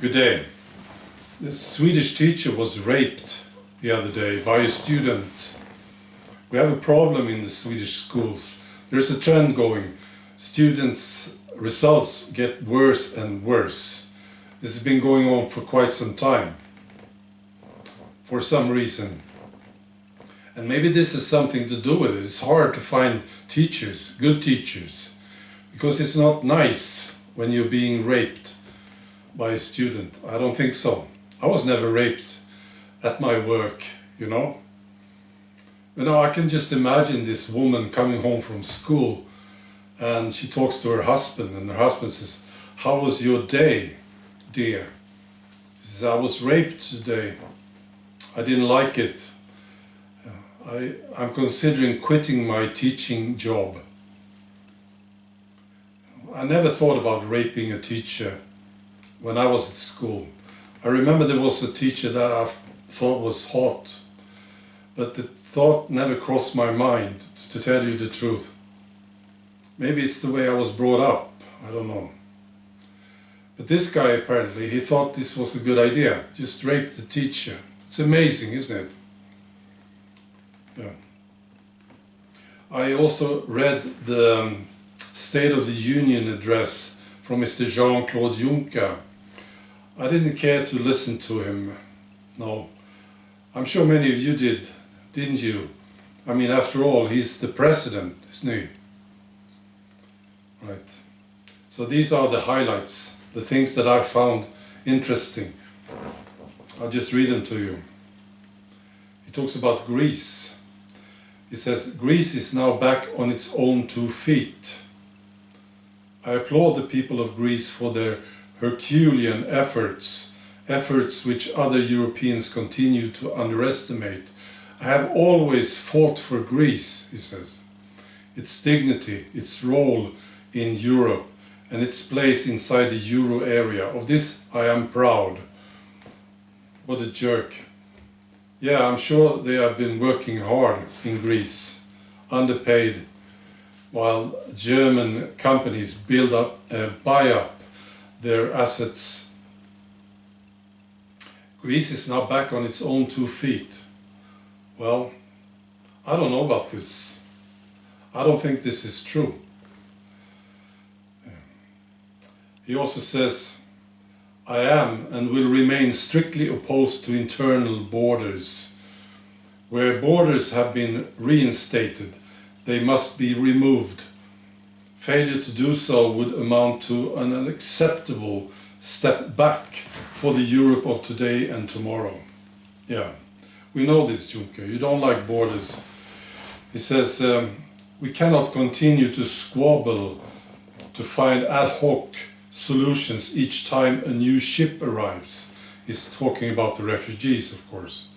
Good day. This Swedish teacher was raped the other day by a student. We have a problem in the Swedish schools. There's a trend going. Students' results get worse and worse. This has been going on for quite some time, for some reason. And maybe this has something to do with it. It's hard to find teachers, good teachers, because it's not nice when you're being raped by a student. I don't think so. I was never raped at my work, you know. I can just imagine this woman coming home from school and she talks to her husband and her husband says, "How was your day, dear?" She says, "I was raped today. I didn't like it. I'm considering quitting my teaching job." I never thought about raping a teacher when I was at school. I remember there was a teacher that I thought was hot, but the thought never crossed my mind, to tell you the truth. Maybe it's the way I was brought up, I don't know. But this guy apparently, he thought this was a good idea, just rape the teacher. It's amazing, isn't it? Yeah. I also read the State of the Union address from Mr. Jean-Claude Juncker. I didn't care to listen to him, no. I'm sure many of you did, didn't you? I mean, after all, he's the president, isn't he? Right. So these are the highlights, the things that I found interesting. I'll just read them to you. He talks about Greece. He says, "Greece is now back on its own 2 feet. I applaud the people of Greece for their Herculean efforts which other Europeans continue to underestimate. I have always fought for Greece," he says, "its dignity, its role in Europe, and its place inside the euro area. Of this I am proud." What a jerk. Yeah, I'm sure they have been working hard in Greece, underpaid, while German companies buy up their assets. Greece is now back on its own 2 feet. Well, I don't know about this. I don't think this is true. He also says, "I am and will remain strictly opposed to internal borders. Where borders have been reinstated, they must be removed. Failure to do so would amount to an unacceptable step back for the Europe of today and tomorrow." Yeah, we know this, Juncker. You don't like borders. He says, "We cannot continue to squabble to find ad hoc solutions each time a new ship arrives." He's talking about the refugees, of course.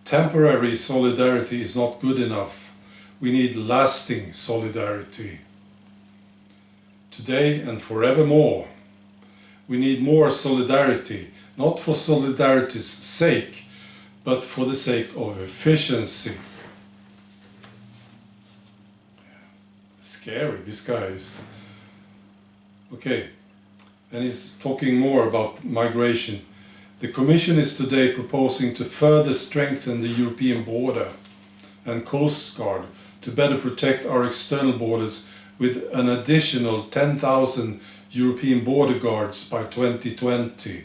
"Temporary solidarity is not good enough. We need lasting solidarity. Today and forevermore. We need more solidarity, not for solidarity's sake, but for the sake of efficiency." Scary, this guy is. Okay, and he's talking more about migration. "The Commission is today proposing to further strengthen the European border and Coast Guard to better protect our external borders with an additional 10,000 European border guards by 2020.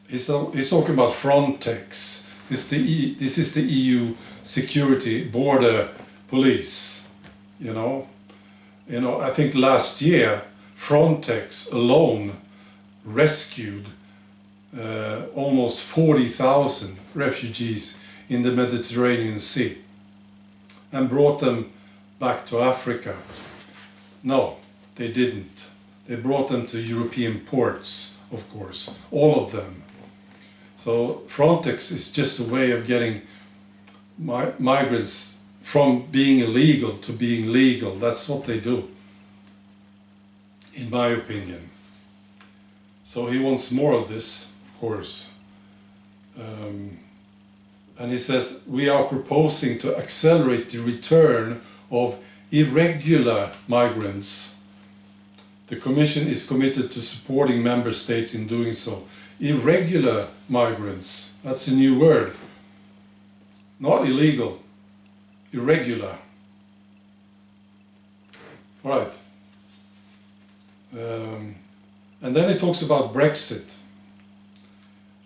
He's talking about Frontex. This is the EU security border police. I think last year Frontex alone rescued almost 40,000 refugees in the Mediterranean Sea and brought them back to Africa. No, they didn't. They brought them to European ports, of course, all of them. So Frontex is just a way of getting migrants from being illegal to being legal. That's what they do, in my opinion. So he wants more of this, of course. And he says, "We are proposing to accelerate the return of irregular migrants The Commission is committed to supporting member states in doing so. Irregular migrants, that's a new word. Not illegal, irregular. Right. And then it talks about Brexit.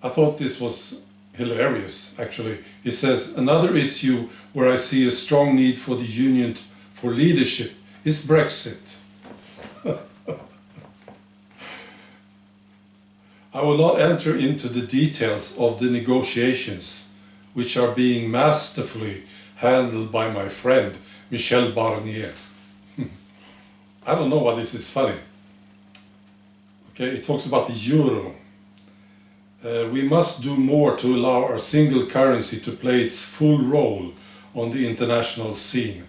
I thought this was hilarious, actually. He says, another issue where I see a strong need for the Union for leadership is Brexit. I will not enter into the details of the negotiations, which are being masterfully handled by my friend Michel Barnier. I don't know why this is funny. Okay, it talks about the euro. We must do more to allow our single currency to play its full role on the international scene.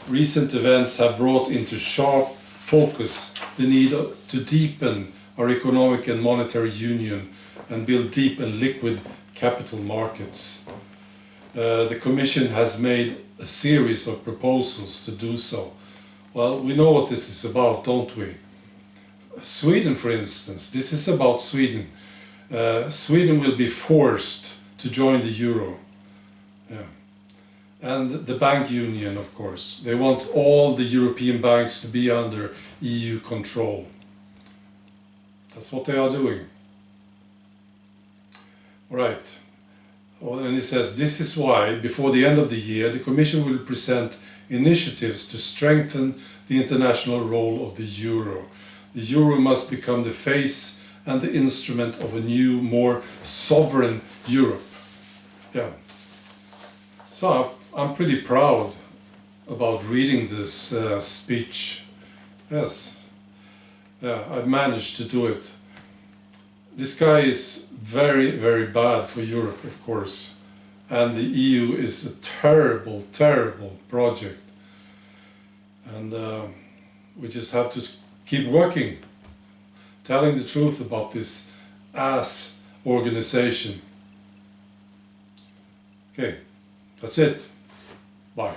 Recent events have brought into sharp focus the need to deepen our economic and monetary union and build deep and liquid capital markets. The Commission has made a series of proposals to do so. Well, we know what this is about, don't we? Sweden, for instance, this is about Sweden. Sweden will be forced to join the euro. Yeah. And the bank union, of course. They want all the European banks to be under EU control. That's what they are doing. Right. Well, and it says, this is why, before the end of the year, the Commission will present initiatives to strengthen the international role of the euro. The euro must become the face and the instrument of a new, more sovereign Europe. Yeah. So I'm pretty proud about reading this speech. Yes. Yeah, I've managed to do it. This guy is very, very bad for Europe, of course. And the EU is a terrible, terrible project. And we just have to keep working, telling the truth about this ass organization. Okay, that's it. Bye.